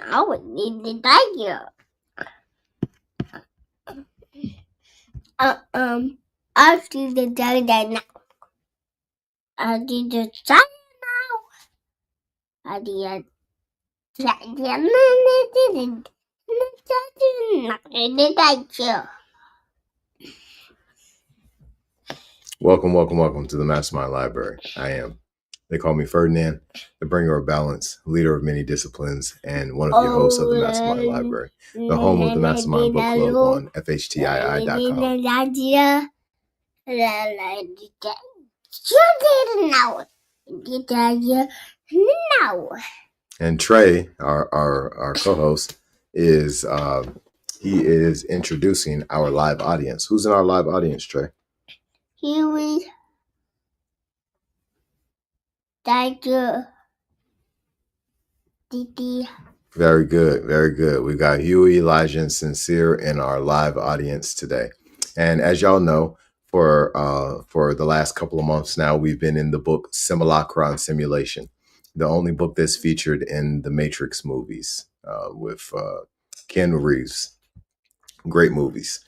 now we need the tiger. I see the tiger now. I see the tiger now. I see the tiger. Welcome to the MasterMind Library. They call me Ferdinand, the bringer of balance, leader of many disciplines, and one of your hosts of the MasterMind Library, the home of the MasterMind Book Club on FHTII.com. And Trey, our co-host, is he is introducing our live audience. Who's in our live audience, Trey? Huey, Tiger, Didi. Very good. We got Huey, Elijah, and Sincere in our live audience today. And as y'all know, for the last couple of months now, we've been in the book Simulacra Simulation, the only book that's featured in the Matrix movies with Keanu Reeves. Great movies.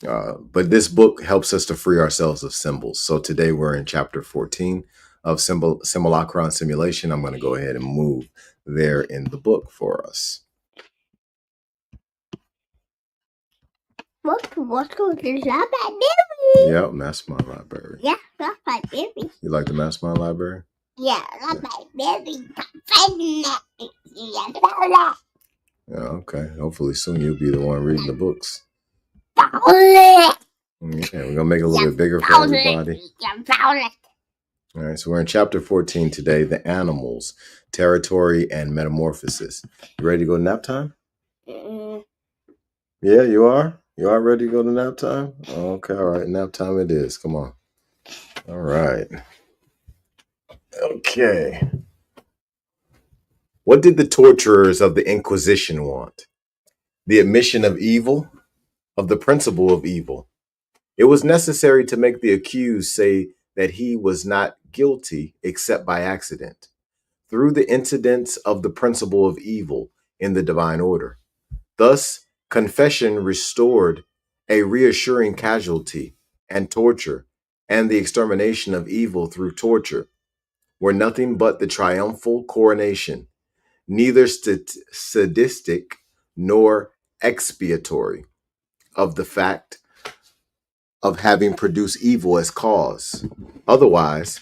But this book helps us to free ourselves of symbols. So today we're in chapter 14 of Simulacra Simulation. I'm going to go ahead and move there in the book for us. What's going to library? Yep, MasterMind Library. Yeah, that's my baby. You like the MasterMind Library? Yeah, that's my baby. Yeah, okay. Hopefully soon you'll be the one reading the books. Violet. Okay, we're going to make it a little bit bigger for everybody. Violet. All right, so we're in chapter 14 today, the animals, territory, and metamorphosis. You ready to go to nap time? Yeah, you are? You are ready to go to nap time? Okay, all right, nap time it is. Come on. All right. Okay. What did the torturers of the Inquisition want? The admission of evil, of the principle of evil. It was necessary to make the accused say that he was not guilty except by accident, through the incidents of the principle of evil in the divine order. Thus, confession restored a reassuring casualty, and torture, and the extermination of evil through torture, were nothing but the triumphal coronation, neither sadistic nor expiatory, of the fact of having produced evil as cause. Otherwise,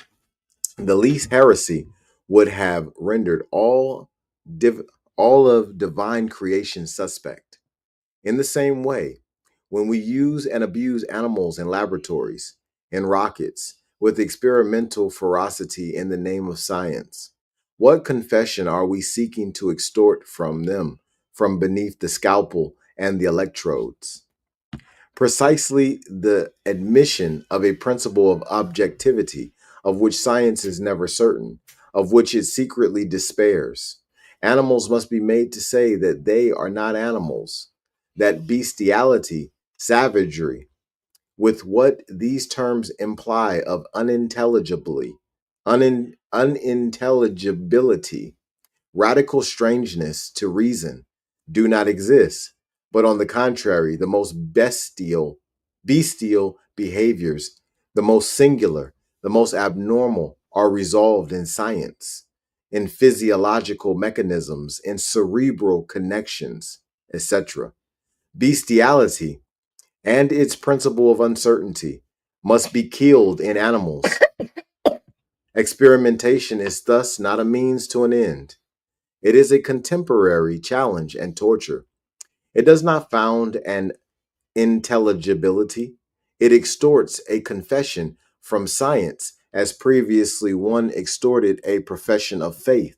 the least heresy would have rendered all of divine creation suspect. In the same way, when we use and abuse animals in laboratories, in rockets, with experimental ferocity in the name of science, what confession are we seeking to extort from them from beneath the scalpel and the electrodes? Precisely the admission of a principle of objectivity, of which science is never certain, of which it secretly despairs. Animals must be made to say that they are not animals, that bestiality, savagery, with what these terms imply of unintelligibility, radical strangeness to reason, do not exist, but on the contrary, the most bestial behaviors, the most singular, the most abnormal, are resolved in science, in physiological mechanisms, in cerebral connections, etc. Bestiality and its principle of uncertainty must be killed in animals. Experimentation is thus not a means to an end. It is a contemporary challenge and torture. It does not found an intelligibility. It extorts a confession from science as previously one extorted a profession of faith.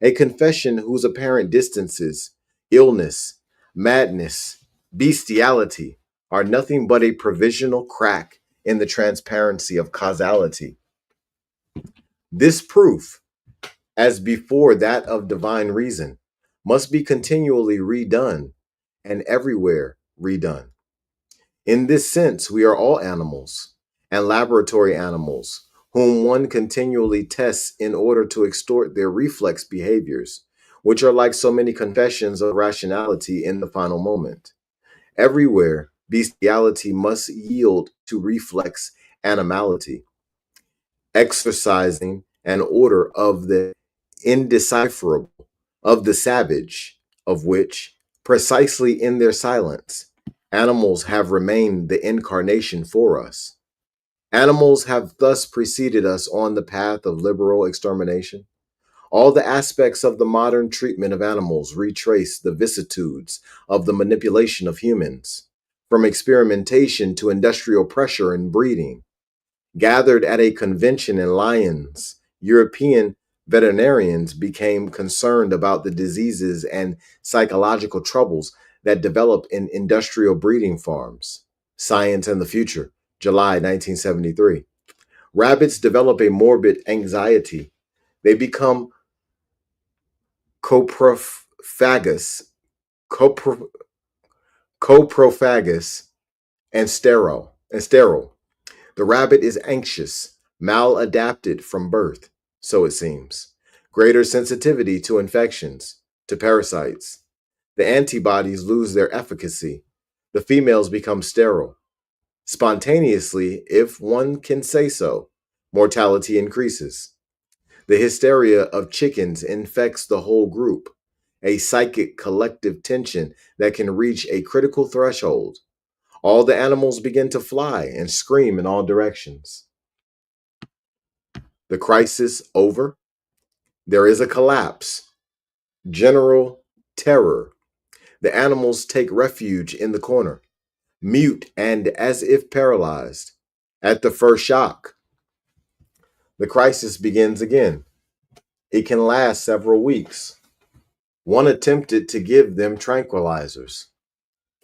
A confession whose apparent distances, illness, madness, bestiality are nothing but a provisional crack in the transparency of causality. This proof, as before that of divine reason, must be continually redone and everywhere redone. In this sense, we are all animals and laboratory animals whom one continually tests in order to extort their reflex behaviors, which are like so many confessions of rationality in the final moment. Everywhere, bestiality must yield to reflex animality, exercising an order of the indecipherable, of the savage, of which, precisely in their silence, animals have remained the incarnation for us. Animals have thus preceded us on the path of liberal extermination. All the aspects of the modern treatment of animals retrace the vicissitudes of the manipulation of humans, from experimentation to industrial pressure and breeding. Gathered at a convention in Lyons, European veterinarians became concerned about the diseases and psychological troubles that develop in industrial breeding farms. Science and the Future, July 1973. Rabbits develop a morbid anxiety. They become coprophagous, copro, coprophagous, and sterile. The rabbit is anxious, maladapted from birth, so it seems. Greater sensitivity to infections, to parasites. The antibodies lose their efficacy. The females become sterile. Spontaneously, if one can say so, mortality increases. The hysteria of chickens infects the whole group, a psychic collective tension that can reach a critical threshold. All the animals begin to fly and scream in all directions. The crisis over. There is a collapse. General terror. The animals take refuge in the corner, mute and as if paralyzed. At the first shock, the crisis begins again. It can last several weeks. One attempted to give them tranquilizers.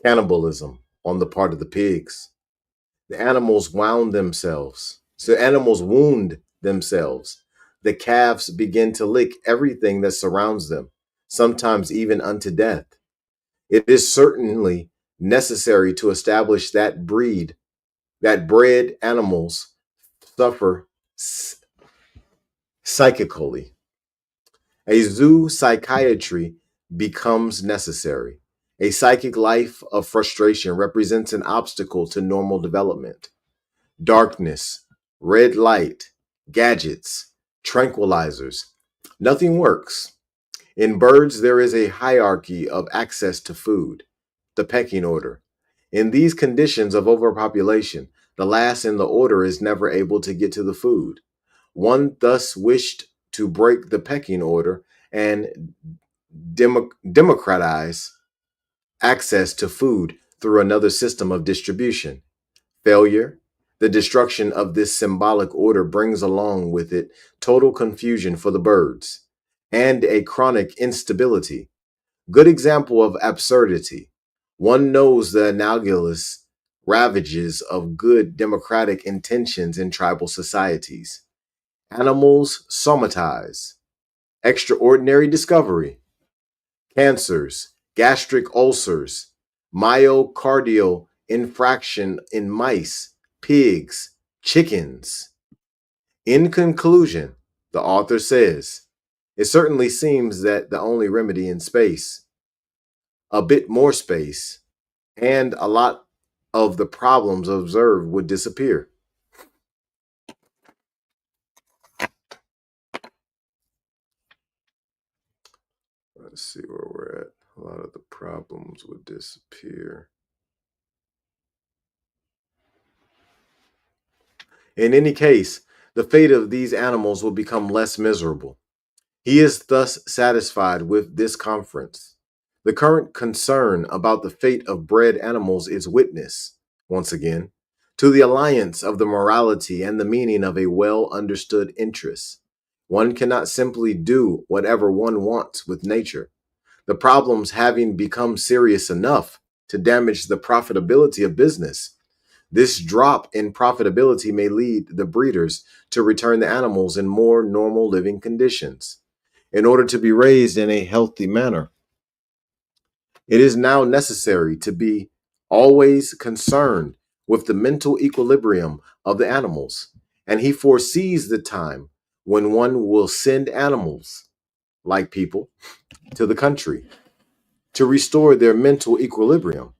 Cannibalism on the part of the pigs. The animals wound themselves. The calves begin to lick everything that surrounds them, sometimes even unto death. It is certainly necessary to establish that bred animals suffer psychically. A zoo psychiatry becomes necessary. A psychic life of frustration represents an obstacle to normal development. Darkness, red light, gadgets, tranquilizers. Nothing works. In birds, there is a hierarchy of access to food, the pecking order. In these conditions of overpopulation, the last in the order is never able to get to the food. One thus wished to break the pecking order and democratize access to food through another system of distribution. Failure. The destruction of this symbolic order brings along with it total confusion for the birds and a chronic instability. Good example of absurdity. One knows the analogous ravages of good democratic intentions in tribal societies. Animals somatize. Extraordinary discovery. Cancers, gastric ulcers, myocardial infraction in mice, pigs, chickens. In conclusion, the author says, it certainly seems that the only remedy in space, a bit more space, and a lot of the problems observed would disappear. Let's see where we're at. A lot of the problems would disappear. In any case, the fate of these animals will become less miserable. He is thus satisfied with this conference. The current concern about the fate of bred animals is witness, once again, to the alliance of the morality and the meaning of a well understood interest. One cannot simply do whatever one wants with nature. The problems having become serious enough to damage the profitability of business. This drop in profitability may lead the breeders to return the animals in more normal living conditions in order to be raised in a healthy manner. It is now necessary to be always concerned with the mental equilibrium of the animals, and he foresees the time when one will send animals like people, to the country to restore their mental equilibrium.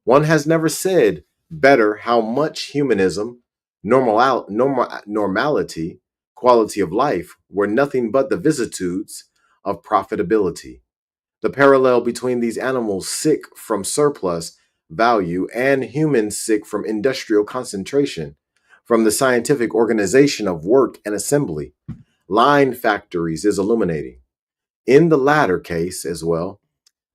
One has never said better how much humanism, normality, quality of life were nothing but the vicissitudes of profitability. The parallel between these animals sick from surplus value and humans sick from industrial concentration, from the scientific organization of work and assembly, line factories is illuminating. In the latter case, as well,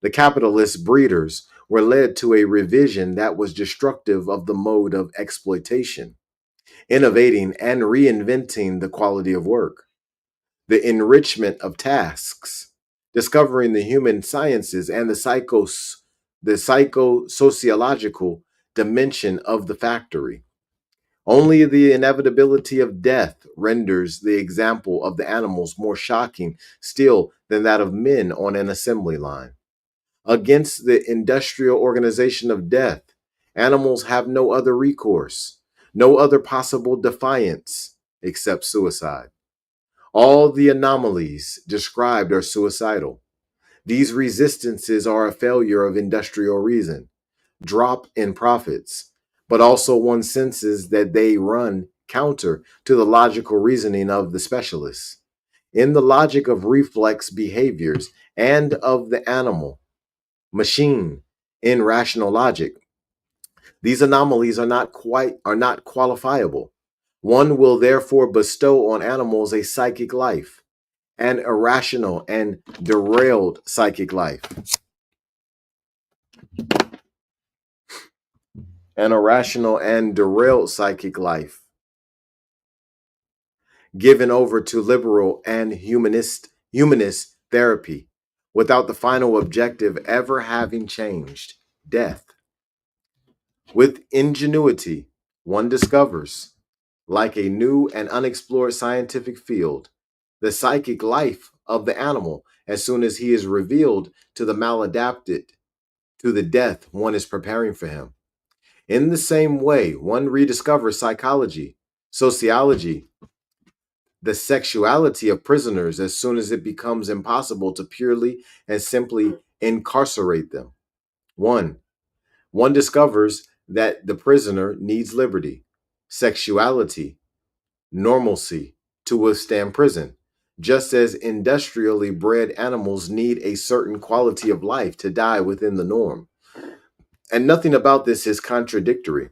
the capitalist breeders were led to a revision that was destructive of the mode of exploitation, innovating and reinventing the quality of work, the enrichment of tasks, discovering the human sciences and the psychosociological dimension of the factory. Only the inevitability of death renders the example of the animals more shocking still than that of men on an assembly line. Against the industrial organization of death, animals have no other recourse, no other possible defiance except suicide. All the anomalies described are suicidal. These resistances are a failure of industrial reason, drop in profits, but also one senses that they run counter to the logical reasoning of the specialists. In the logic of reflex behaviors and of the animal, machine, in rational logic, these anomalies are not qualifiable. One will therefore bestow on animals a psychic life, an irrational and derailed psychic life, an irrational and derailed psychic life, given over to liberal and humanist therapy, without the final objective ever having changed: death. With ingenuity, one discovers, like a new and unexplored scientific field, the psychic life of the animal as soon as he is revealed to the maladapted to the death one is preparing for him. In the same way, one rediscovers psychology, sociology, the sexuality of prisoners as soon as it becomes impossible to purely and simply incarcerate them. One, one discovers that the prisoner needs liberty, sexuality, normalcy to withstand prison, just as industrially bred animals need a certain quality of life to die within the norm. And nothing about this is contradictory.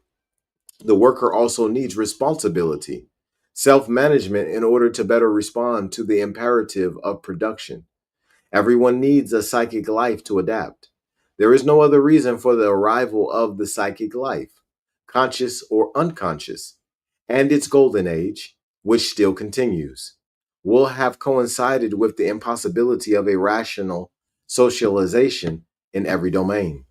The worker also needs responsibility, self management in order to better respond to the imperative of production. Everyone needs a psychic life to adapt. There is no other reason for the arrival of the psychic life, conscious or unconscious, and its golden age, which still continues, will have coincided with the impossibility of a rational socialization in every domain.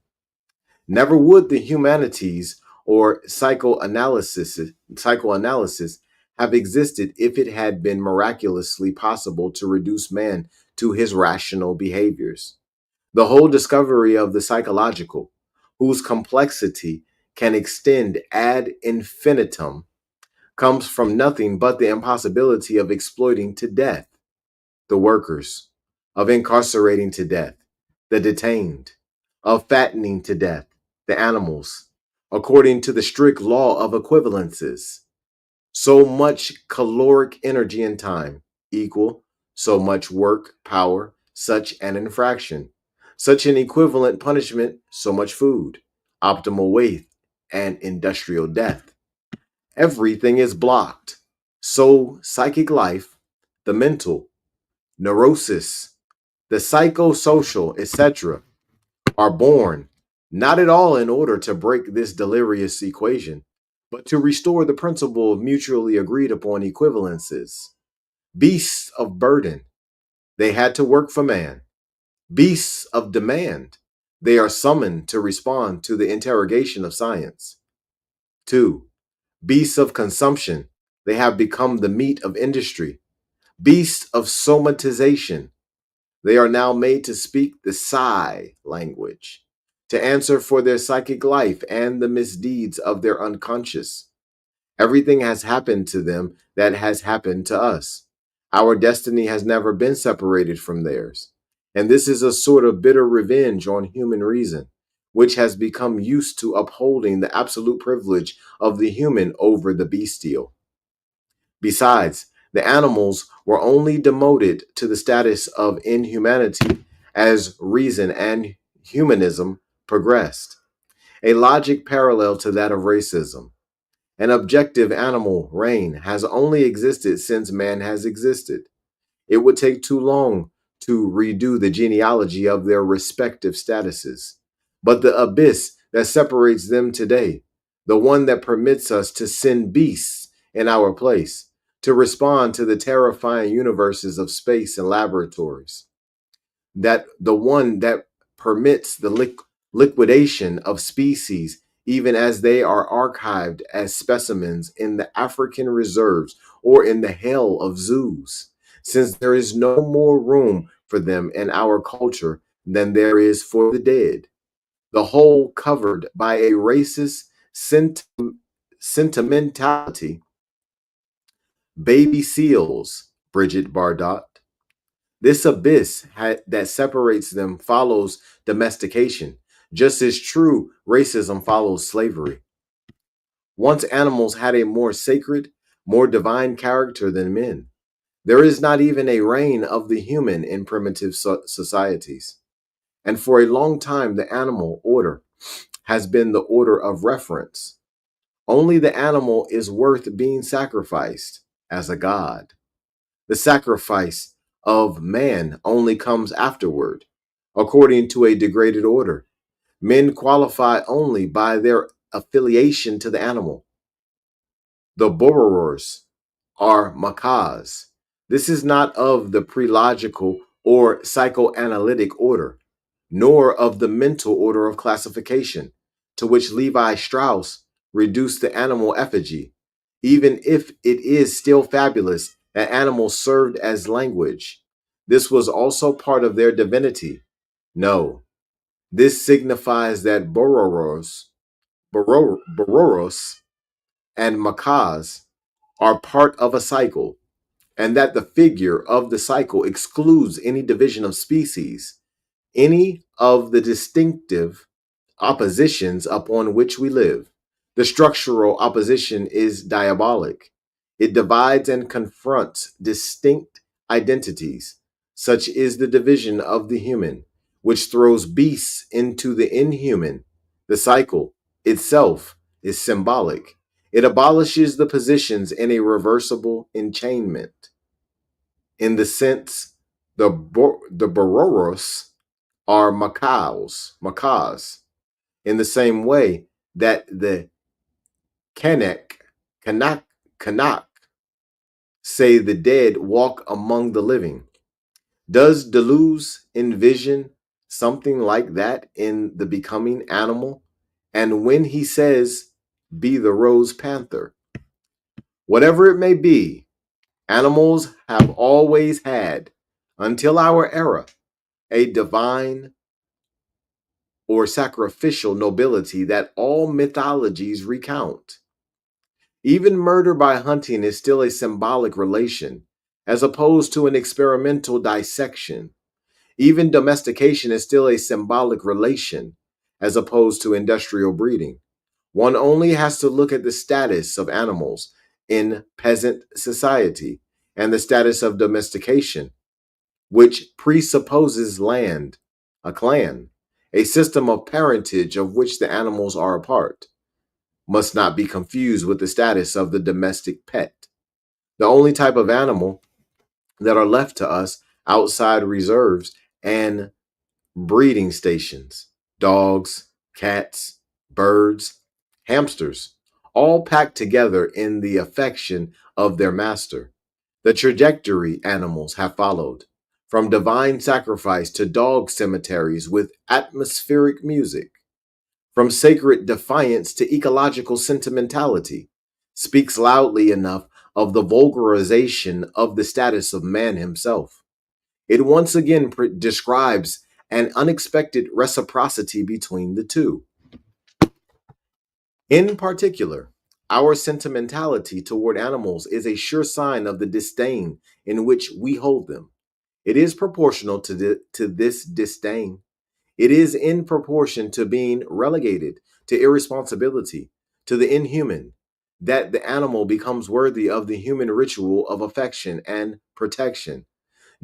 Never would the humanities or psychoanalysis have existed if it had been miraculously possible to reduce man to his rational behaviors. The whole discovery of the psychological, whose complexity can extend ad infinitum, comes from nothing but the impossibility of exploiting to death the workers, of incarcerating to death the detained, of fattening to death the animals, according to the strict law of equivalences. So much caloric energy and time equal so much work, power, such an infraction. Such an equivalent punishment, so much food, optimal weight, and industrial death. Everything is blocked. So psychic life, the mental, neurosis, the psychosocial, etc., are born not at all in order to break this delirious equation, but to restore the principle of mutually agreed upon equivalences. Beasts of burden, they had to work for man. Beasts of demand, they are summoned to respond to the interrogation of science. 2. Beasts of consumption, they have become the meat of industry. Beasts of somatization, they are now made to speak the psi language, to answer for their psychic life and the misdeeds of their unconscious. Everything has happened to them that has happened to us. Our destiny has never been separated from theirs. And this is a sort of bitter revenge on human reason, which has become used to upholding the absolute privilege of the human over the bestial. Besides, the animals were only demoted to the status of inhumanity as reason and humanism progressed, a logic parallel to that of racism. An objective animal reign has only existed since man has existed. It would take too long to redo the genealogy of their respective statuses. But the abyss that separates them today, the one that permits us to send beasts in our place, to respond to the terrifying universes of space and laboratories, that the one that permits the liquidation of species even as they are archived as specimens in the African reserves or in the hell of zoos, since there is no more room for them in our culture than there is for the dead. The whole covered by a racist sentimentality. Baby seals, Bridget Bardot. This abyss that separates them follows domestication, just as true racism follows slavery. Once animals had a more sacred, more divine character than men. There is not even a reign of the human in primitive societies. And for a long time, the animal order has been the order of reference. Only the animal is worth being sacrificed as a god. The sacrifice of man only comes afterward, according to a degraded order. Men qualify only by their affiliation to the animal. The borrowers are macaws. This is not of the prelogical or psychoanalytic order, nor of the mental order of classification, to which Levi Strauss reduced the animal effigy, even if it is still fabulous that animals served as language. This was also part of their divinity. No, this signifies that Bororos and macaws are part of a cycle, and that the figure of the cycle excludes any division of species, any of the distinctive oppositions upon which we live. The structural opposition is diabolic. It divides and confronts distinct identities. Such is the division of the human, which throws beasts into the inhuman. The cycle itself is symbolic. It abolishes the positions in a reversible enchainment. In the sense, the Bororos are macaws, in the same way that the Kanak say the dead walk among the living. Does Deleuze envision something like that in the becoming animal? And when he says, be the rose panther, whatever it may be, animals have always had, until our era, a divine or sacrificial nobility that all mythologies recount. Even murder by hunting is still a symbolic relation, as opposed to an experimental dissection. Even domestication is still a symbolic relation, as opposed to industrial breeding. One only has to look at the status of animals in peasant society and the status of domestication, which presupposes land, a clan, a system of parentage of which the animals are a part, must not be confused with the status of the domestic pet. The only type of animal that are left to us outside reserves and breeding stations: dogs, cats, birds, hamsters, all packed together in the affection of their master. The trajectory animals have followed, from divine sacrifice to dog cemeteries with atmospheric music, from sacred defiance to ecological sentimentality, speaks loudly enough of the vulgarization of the status of man himself. It once again describes an unexpected reciprocity between the two. In particular, Our sentimentality toward animals is a sure sign of the disdain in which we hold them. It is proportional to this disdain. It is in proportion to being relegated to irresponsibility, to the inhuman, that the animal becomes worthy of the human ritual of affection and protection,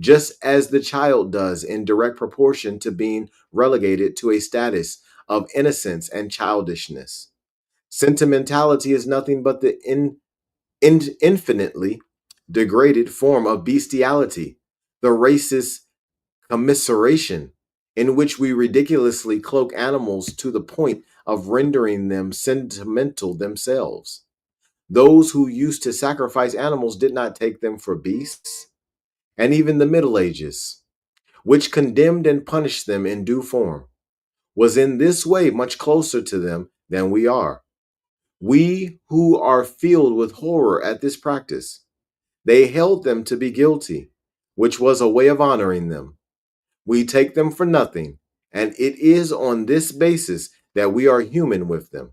just as the child does in direct proportion to being relegated to a status of innocence and childishness. Sentimentality is nothing but the infinitely degraded form of bestiality, the racist commiseration in which we ridiculously cloak animals to the point of rendering them sentimental themselves. Those who used to sacrifice animals did not take them for beasts, and even the Middle Ages, which condemned and punished them in due form, was in this way much closer to them than we are. We who are filled with horror at this practice, they held them to be guilty, which was a way of honoring them. We take them for nothing, and it is on this basis that we are human with them.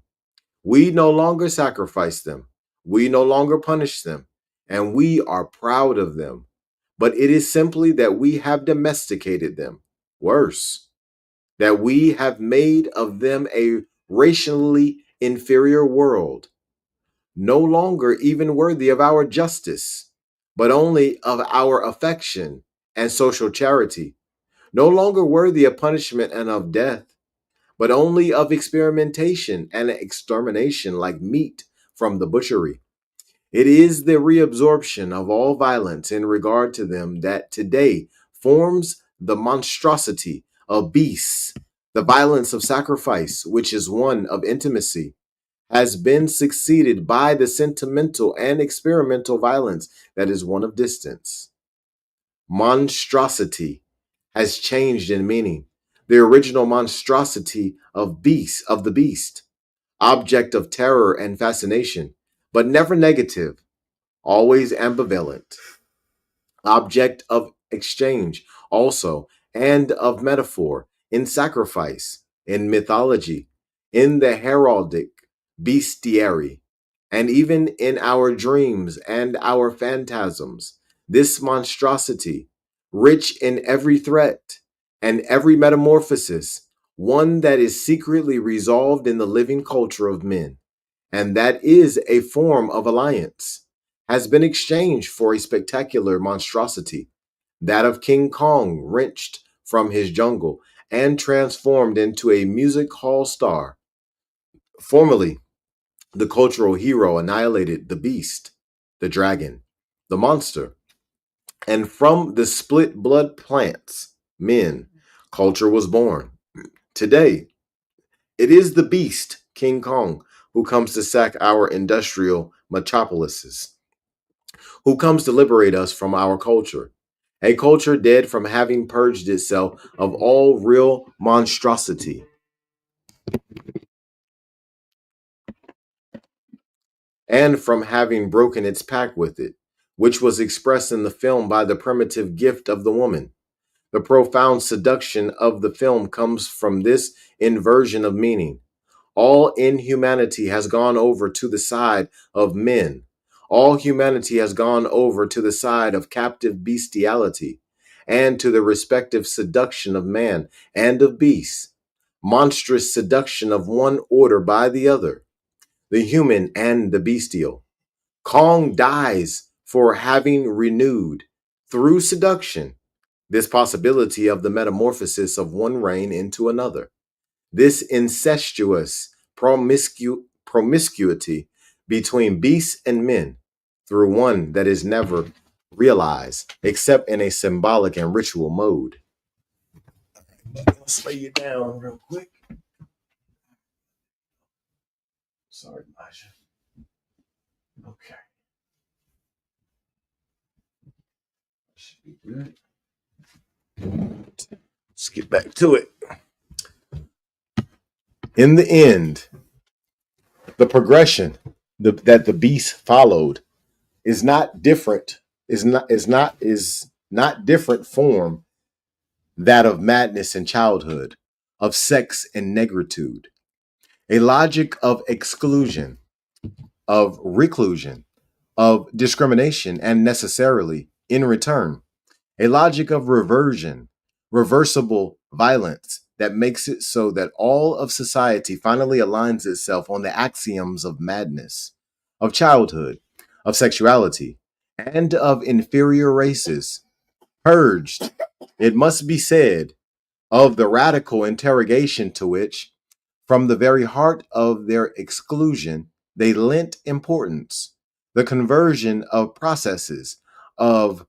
We no longer sacrifice them, we no longer punish them, and we are proud of them. But it is simply that we have domesticated them. Worse, that we have made of them a racially inferior world, no longer even worthy of our justice, but only of our affection and social charity, no longer worthy of punishment and of death, but only of experimentation and extermination like meat from the butchery. It is the reabsorption of all violence in regard to them that today forms the monstrosity of beasts. The violence of sacrifice, which is one of intimacy, has been succeeded by the sentimental and experimental violence that is one of distance. Monstrosity has changed in meaning. The original monstrosity of the beast, object of terror and fascination, but never negative, always ambivalent, object of exchange also, and of metaphor, in sacrifice, in mythology, in the heraldic bestiary, and even in our dreams and our phantasms. This monstrosity, rich in every threat and every metamorphosis, one that is secretly resolved in the living culture of men, and that is a form of alliance, has been exchanged for a spectacular monstrosity, that of King Kong wrenched from his jungle and transformed into a music hall star. Formerly, the cultural hero annihilated the beast, the dragon, the monster, and from the split blood plants, men, culture was born. Today, it is the beast, King Kong, who comes to sack our industrial metropolises, who comes to liberate us from our culture. A culture dead from having purged itself of all real monstrosity and from having broken its pact with it, which was expressed in the film by the primitive gift of the woman. The profound seduction of the film comes from this inversion of meaning. All inhumanity has gone over to the side of men. All humanity has gone over to the side of captive bestiality and to the respective seduction of man and of beasts, monstrous seduction of one order by the other, the human and the bestial. Kong dies for having renewed, through seduction, this possibility of the metamorphosis of one reign into another, this incestuous promiscuity between beasts and men through one that is never realized except in a symbolic and ritual mode. Let's lay you down real quick. Sorry, Maja. Okay. Should be good. Let's get back to it. In the end, the progression that the beast followed is not different, is not different form that of madness and childhood, of sex and negritude, a logic of exclusion, of reclusion, of discrimination, and necessarily, in return, a logic of reversion, reversible violence that makes it so that all of society finally aligns itself on the axioms of madness, of childhood, of sexuality, and of inferior races, purged, it must be said, of the radical interrogation to which, from the very heart of their exclusion, they lent importance. The conversion of processes of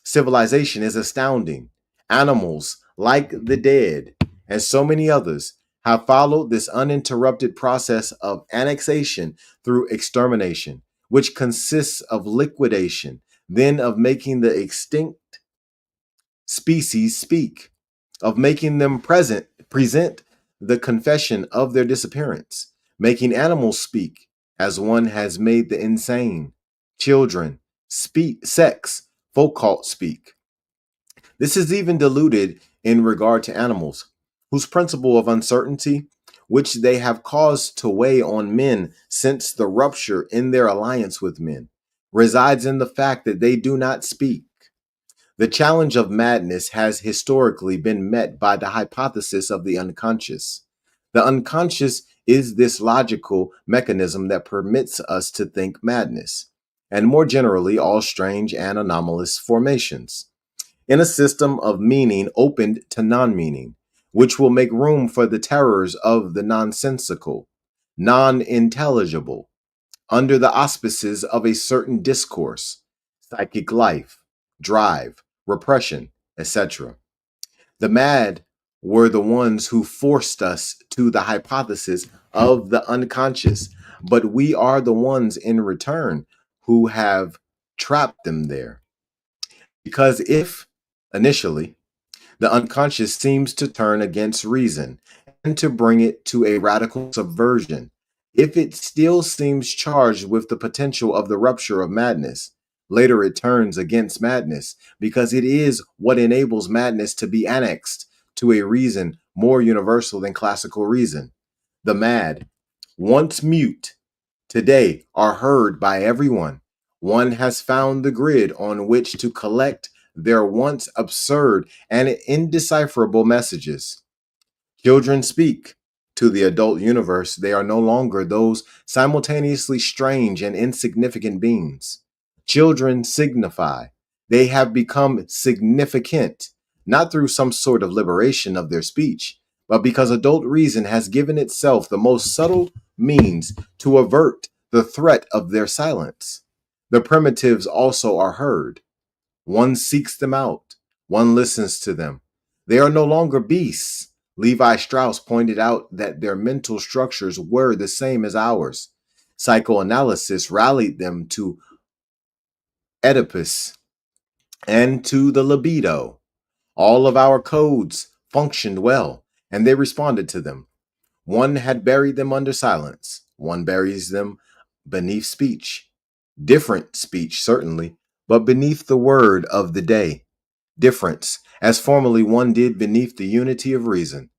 civilization is astounding. Animals, like the dead, and so many others, have followed this uninterrupted process of annexation through extermination, which consists of liquidation, then of making the extinct species speak, of making them present the confession of their disappearance, making animals speak as one has made the insane, children speak, sex, folk cult speak. This is even diluted in regard to animals, whose principle of uncertainty, which they have caused to weigh on men since the rupture in their alliance with men, resides in the fact that they do not speak. The challenge of madness has historically been met by the hypothesis of the unconscious. The unconscious is this logical mechanism that permits us to think madness, and more generally, all strange and anomalous formations, in a system of meaning opened to non meaning, which will make room for the terrors of the nonsensical, non intelligible, under the auspices of a certain discourse, psychic life, drive, repression, etc. The mad were the ones who forced us to the hypothesis of the unconscious, but we are the ones in return who have trapped them there. Because if, initially, the unconscious seems to turn against reason and to bring it to a radical subversion, if it still seems charged with the potential of the rupture of madness, later it turns against madness because it is what enables madness to be annexed to a reason more universal than classical reason. The mad, once mute, today are heard by everyone. One has found the grid on which to collect their once absurd and indecipherable messages. Children speak. To the adult universe, they are no longer those simultaneously strange and insignificant beings. Children signify. They have become significant, not through some sort of liberation of their speech, but because adult reason has given itself the most subtle means to avert the threat of their silence. The primitives also are heard. One seeks them out. One listens to them. They are no longer beasts. Levi Strauss pointed out that their mental structures were the same as ours. Psychoanalysis rallied them to Oedipus and to the libido. All of our codes functioned well, and they responded to them. One had buried them under silence. One buries them beneath speech. Different speech, certainly, but beneath the word of the day. Difference, as formerly one did beneath the unity of reason.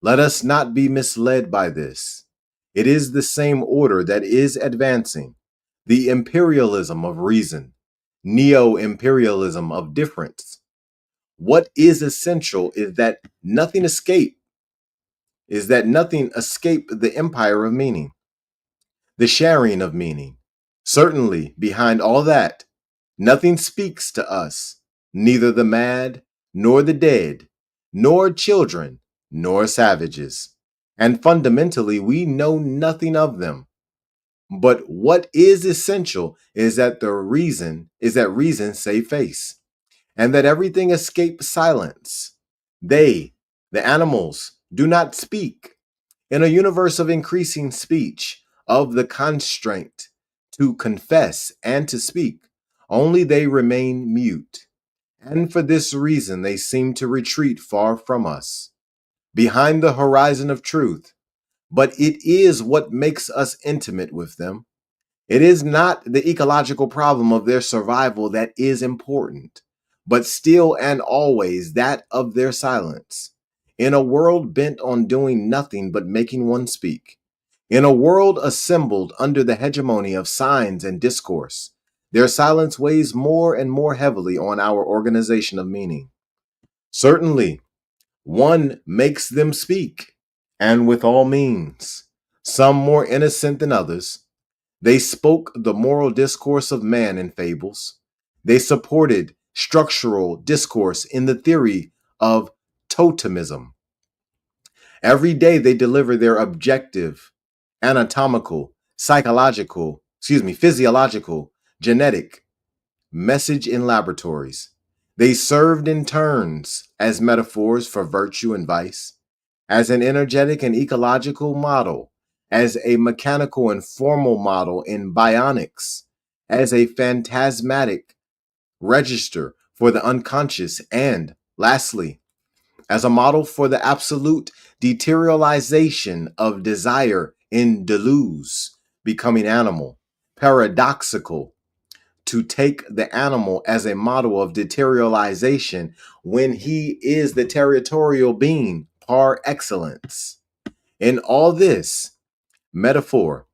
Let us not be misled by this. It is the same order that is advancing. The imperialism of reason, neo-imperialism of difference. What is essential is that nothing escape the empire of meaning, the sharing of meaning. Certainly, behind all that, nothing speaks to us, neither the mad, nor the dead, nor children, nor savages. And fundamentally, we know nothing of them. But what is essential is that reason save face, and that everything escape silence. They, the animals, do not speak. In a universe of increasing speech, of the constraint to confess and to speak, only they remain mute. And for this reason, they seem to retreat far from us, behind the horizon of truth. But it is what makes us intimate with them. It is not the ecological problem of their survival that is important, but still and always that of their silence. In a world bent on doing nothing but making one speak, In a world assembled under the hegemony of signs and discourse, their silence weighs more and more heavily on our organization of meaning. Certainly, one makes them speak, and with all means, some more innocent than others. They spoke the moral discourse of man in fables. They supported structural discourse in the theory of totemism. Every day they deliver their objective, anatomical, physiological, genetic message in laboratories. They served in turns as metaphors for virtue and vice, as an energetic and ecological model, as a mechanical and formal model in bionics, as a phantasmatic register for the unconscious, and, lastly, as a model for the absolute deteriorization of desire in Deleuze, becoming animal, paradoxical to take the animal as a model of deteriorization when he is the territorial being par excellence. In all this, metaphor,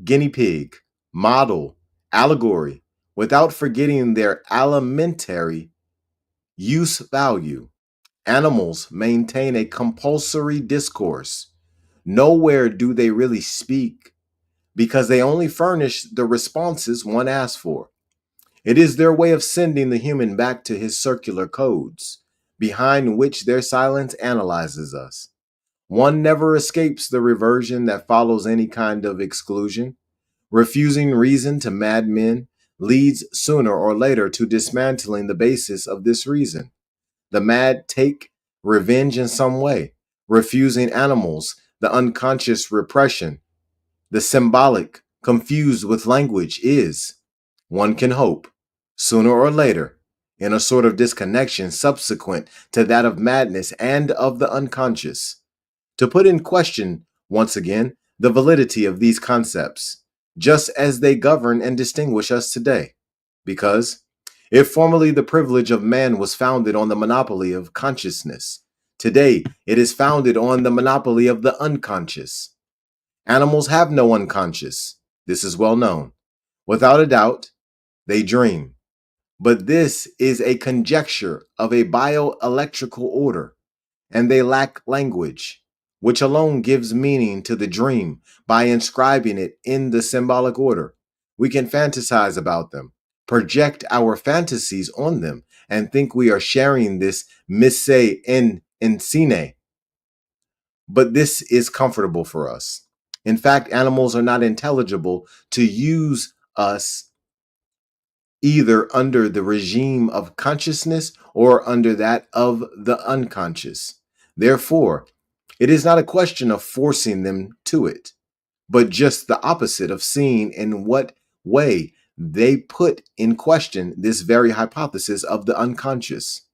guinea pig, model, allegory, without forgetting their alimentary use value, animals maintain a compulsory discourse. Nowhere do they really speak because they only furnish the responses one asks for. It is their way of sending the human back to his circular codes, behind which their silence analyzes us. One never escapes the reversion that follows any kind of exclusion. Refusing reason to madmen leads sooner or later to dismantling the basis of this reason. The mad take revenge in some way, refusing animals, the unconscious repression. The symbolic, confused with language, is, one can hope, sooner or later, in a sort of disconnection subsequent to that of madness and of the unconscious, to put in question, once again, the validity of these concepts, just as they govern and distinguish us today. Because, if formerly the privilege of man was founded on the monopoly of consciousness, today it is founded on the monopoly of the unconscious. Animals have no unconscious. This is well known. Without a doubt, they dream. But this is a conjecture of a bioelectrical order, and they lack language, which alone gives meaning to the dream by inscribing it in the symbolic order. We can fantasize about them, project our fantasies on them, and think we are sharing this mise en scene. But this is comfortable for us. In fact, animals are not intelligible to use us either under the regime of consciousness or under that of the unconscious. Therefore, it is not a question of forcing them to it, but just the opposite of seeing in what way they put in question this very hypothesis of the unconscious,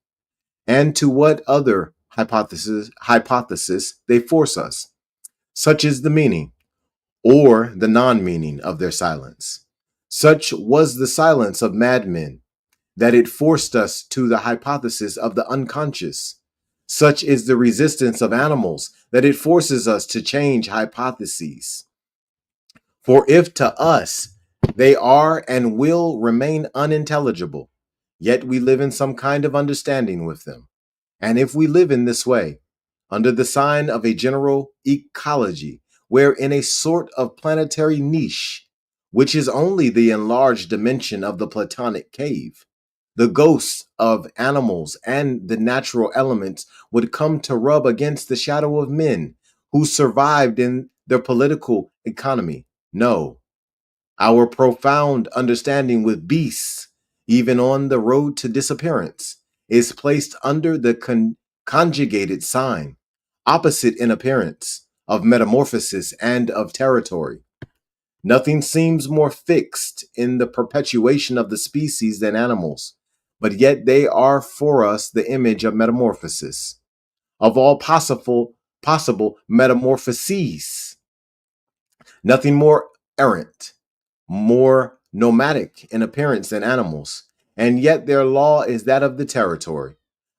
and to what other hypothesis they force us. Such is the meaning, or the non-meaning of their silence. Such was the silence of madmen, that it forced us to the hypothesis of the unconscious. Such is the resistance of animals, that it forces us to change hypotheses. For if to us they are and will remain unintelligible, yet we live in some kind of understanding with them. And if we live in this way, under the sign of a general ecology, where in a sort of planetary niche, which is only the enlarged dimension of the Platonic cave, the ghosts of animals and the natural elements would come to rub against the shadow of men who survived in their political economy. No, our profound understanding with beasts, even on the road to disappearance, is placed under the conjugated sign, opposite in appearance, of metamorphosis and of territory. Nothing seems more fixed in the perpetuation of the species than animals, but yet they are for us the image of metamorphosis, of all possible metamorphoses. Nothing more errant, more nomadic in appearance than animals, and yet their law is that of the territory.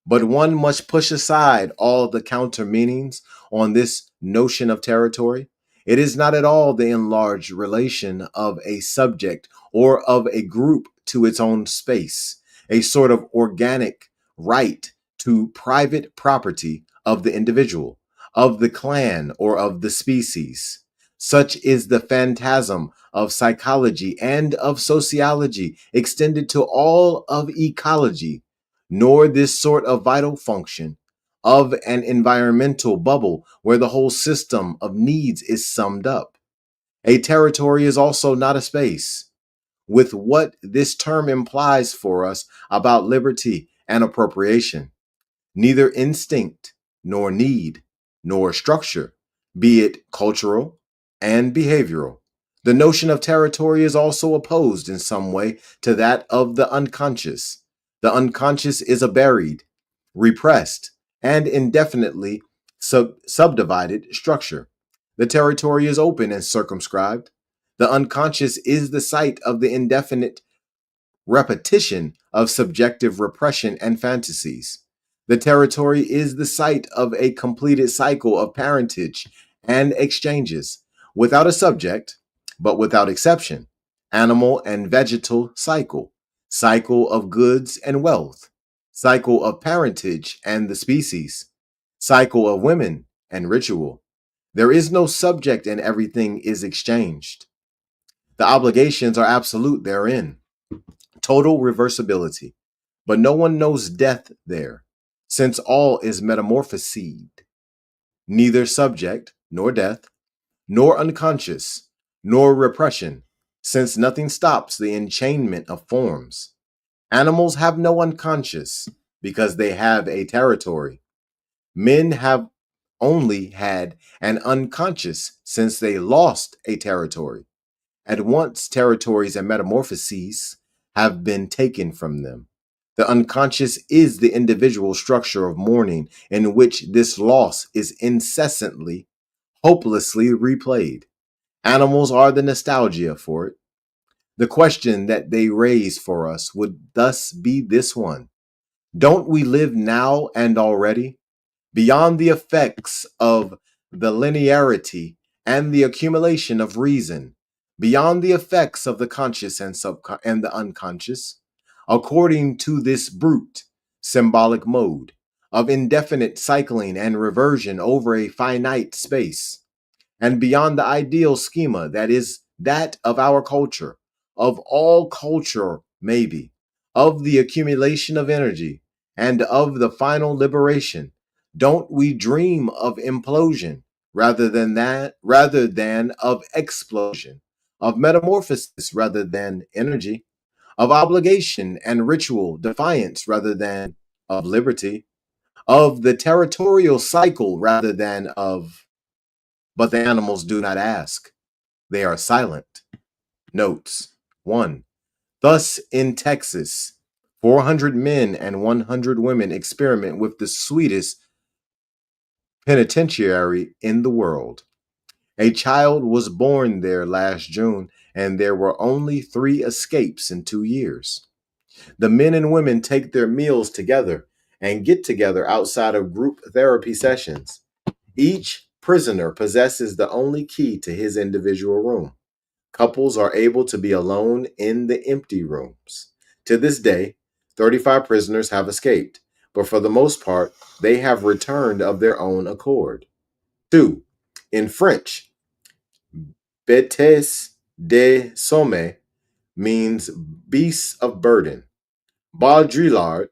But one must push aside all the counter meanings on this notion of territory. It is not at all the enlarged relation of a subject or of a group to its own space, a sort of organic right to private property of the individual, of the clan, or of the species. Such is the phantasm of psychology and of sociology extended to all of ecology, nor this sort of vital function of an environmental bubble where the whole system of needs is summed up. A territory is also not a space. With what this term implies for us about liberty and appropriation, neither instinct nor need nor structure, be it cultural and behavioral. The notion of territory is also opposed in some way to that of the unconscious. The unconscious is a buried, repressed, and indefinitely subdivided structure. The territory is open and circumscribed. The unconscious is the site of the indefinite repetition of subjective repression and fantasies. The territory is the site of a completed cycle of parentage and exchanges, without a subject, but without exception. Animal and vegetal cycle, cycle of goods and wealth, cycle of parentage and the species, cycle of women and ritual. There is no subject and everything is exchanged. The obligations are absolute therein, total reversibility. But no one knows death there, since all is metamorphosed. Neither subject, nor death, nor unconscious, nor repression, since nothing stops the enchainment of forms. Animals have no unconscious, because they have a territory. Men have only had an unconscious since they lost a territory. At once, territories and metamorphoses have been taken from them. The unconscious is the individual structure of mourning in which this loss is incessantly, hopelessly replayed. Animals are the nostalgia for it. The question that they raise for us would thus be this one: don't we live now and already, beyond the effects of the linearity and the accumulation of reason, beyond the effects of the conscious and the unconscious, according to this brute symbolic mode of indefinite cycling and reversion over a finite space, and beyond the ideal schema that is that of our culture, of all culture, maybe, of the accumulation of energy, and of the final liberation. Don't we dream of implosion rather than of explosion, of metamorphosis rather than energy, of obligation and ritual defiance rather than of liberty, of the territorial cycle rather than of, but the animals do not ask. They are silent. Notes 1. Thus, in Texas, 400 men and 100 women experiment with the sweetest penitentiary in the world. A child was born there last June, and there were only 3 escapes in 2 years. The men and women take their meals together and get together outside of group therapy sessions. Each prisoner possesses the only key to his individual room. Couples are able to be alone in the empty rooms. To this day, 35 prisoners have escaped, but for the most part, they have returned of their own accord. 2. In French, bêtes de somme means beasts of burden. Baudrillard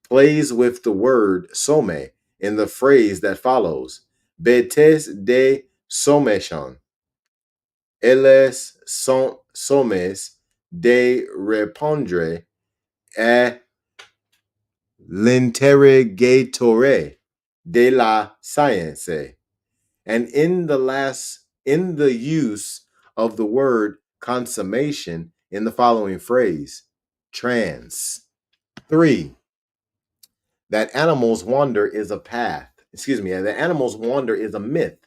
plays with the word somme in the phrase that follows: bêtes de sommation. Elles sont sommes de répondre à l'interrogatoire de la science. And in the use of the word consummation in the following phrase, trans. 3. That animals wander is a path. That animals wander is a myth,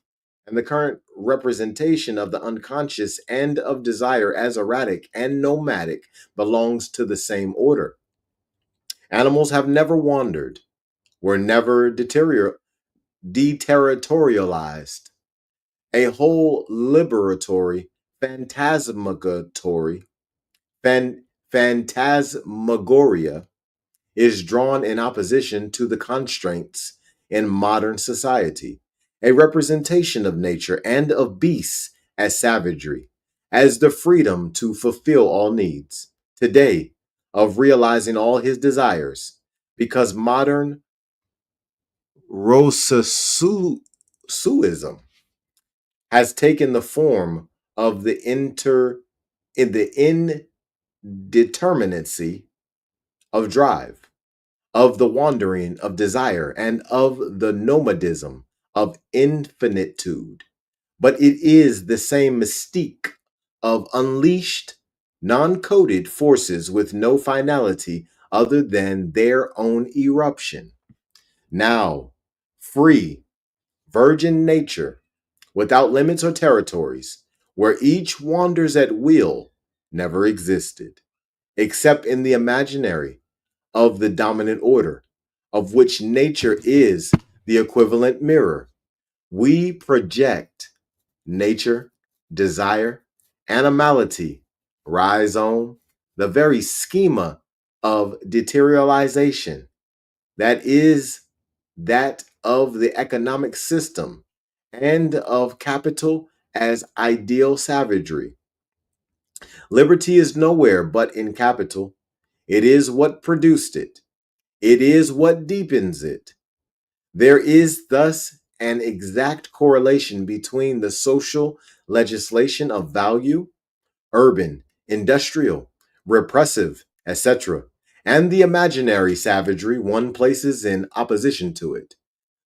and the current representation of the unconscious and of desire as erratic and nomadic belongs to the same order. Animals have never wandered, were never deterritorialized. A whole liberatory, phantasmagoratory, phantasmagoria is drawn in opposition to the constraints in modern society, a representation of nature and of beasts as savagery, as the freedom to fulfill all needs, today, of realizing all his desires, because modern Rousseauism has taken the form of the in the indeterminacy of drive, of the wandering of desire, and of the nomadism of infinitude. But it is the same mystique of unleashed, non coded forces with no finality other than their own eruption. Now, free, virgin nature, without limits or territories, where each wanders at will, never existed, except in the imaginary of the dominant order, of which nature is the equivalent mirror. We project nature, desire, animality, rhizome, the very schema of deteriorization that is that of the economic system and of capital as ideal savagery. Liberty is nowhere but in capital. It is what produced it. It is what deepens it. There is thus an exact correlation between the social legislation of value, urban, industrial, repressive, etc., and the imaginary savagery one places in opposition to it.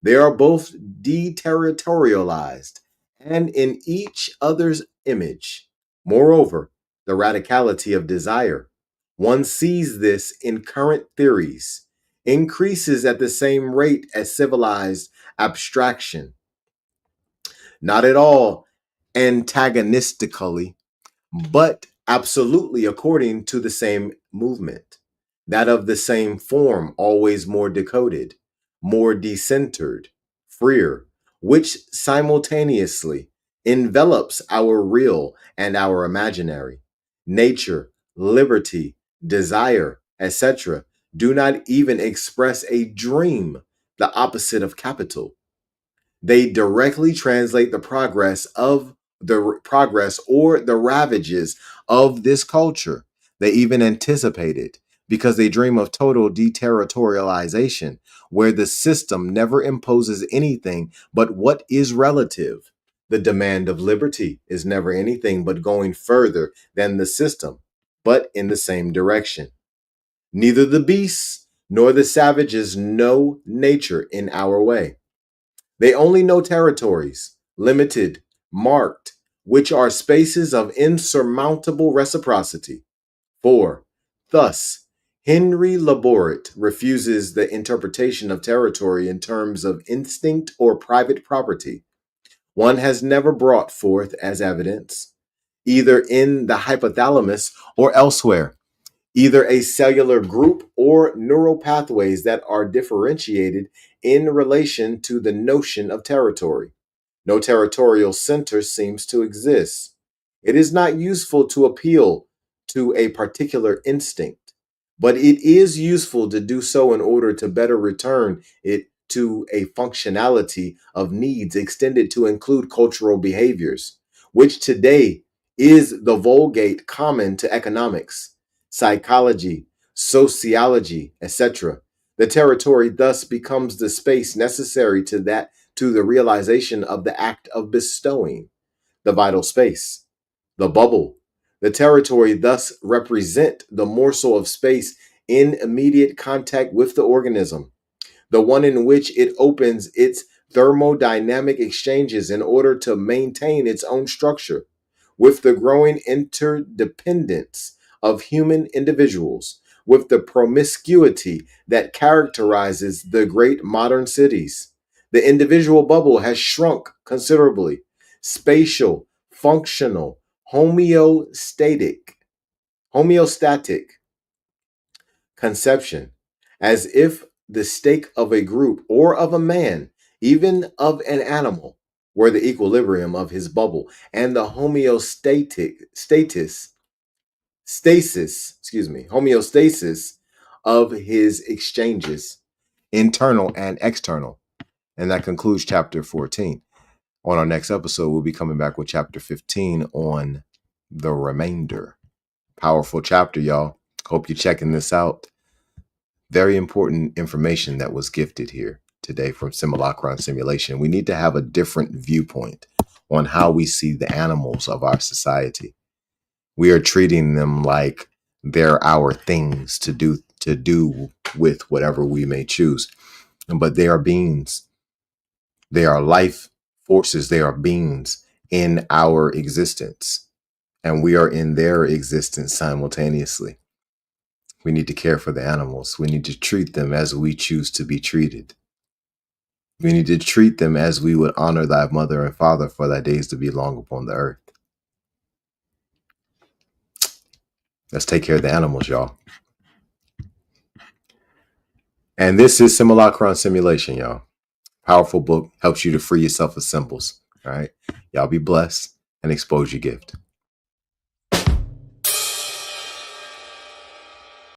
They are both deterritorialized and in each other's image. Moreover, the radicality of desire, one sees this in current theories, increases at the same rate as civilized abstraction, not at all antagonistically, but absolutely according to the same movement, that of the same form, always more decoded, more decentered, freer, which simultaneously envelops our real and our imaginary. Nature, liberty, desire, etc., do not even express a dream, the opposite of capital. They directly translate the progress or the ravages of this culture. They even anticipate it because they dream of total deterritorialization, where the system never imposes anything but what is relative. The demand of liberty is never anything but going further than the system, but in the same direction. Neither the beasts nor the savages know nature in our way. They only know territories, limited, marked, which are spaces of insurmountable reciprocity. 4. Thus, Henry Laborit refuses the interpretation of territory in terms of instinct or private property. One has never brought forth as evidence, either in the hypothalamus or elsewhere, either a cellular group or neural pathways that are differentiated in relation to the notion of territory. No territorial center seems to exist. It is not useful to appeal to a particular instinct, but it is useful to do so in order to better return it to a functionality of needs extended to include cultural behaviors, which today is the vulgate common to economics, psychology, sociology, etc. The territory thus becomes the space necessary to the realization of the act of bestowing, the vital space, the bubble. The territory thus represent the morsel of space in immediate contact with the organism, the one in which it opens its thermodynamic exchanges in order to maintain its own structure, with the growing interdependence of human individuals, with the promiscuity that characterizes the great modern cities. The individual bubble has shrunk considerably, spatial, functional, homeostatic conception, as if the stake of a group or of a man, even of an animal, were the equilibrium of his bubble and the homeostasis of his exchanges, internal and external. And that concludes chapter 14. On our next episode, we'll be coming back with chapter 15 on the remainder. Powerful chapter, y'all. Hope you're checking this out. Very important information that was gifted here today from Simulacra Simulation. We need to have a different viewpoint on how we see the animals of our society. We are treating them like they're our things to do with whatever we may choose. But they are beings. They are life forces. They are beings in our existence. And we are in their existence simultaneously. We need to care for the animals. We need to treat them as we choose to be treated. We need to treat them as we would honor thy mother and father for thy days to be long upon the earth. Let's take care of the animals, y'all. And this is Simulacra Simulation, y'all. Powerful book, helps you to free yourself of symbols. All right. Y'all be blessed and expose your gift.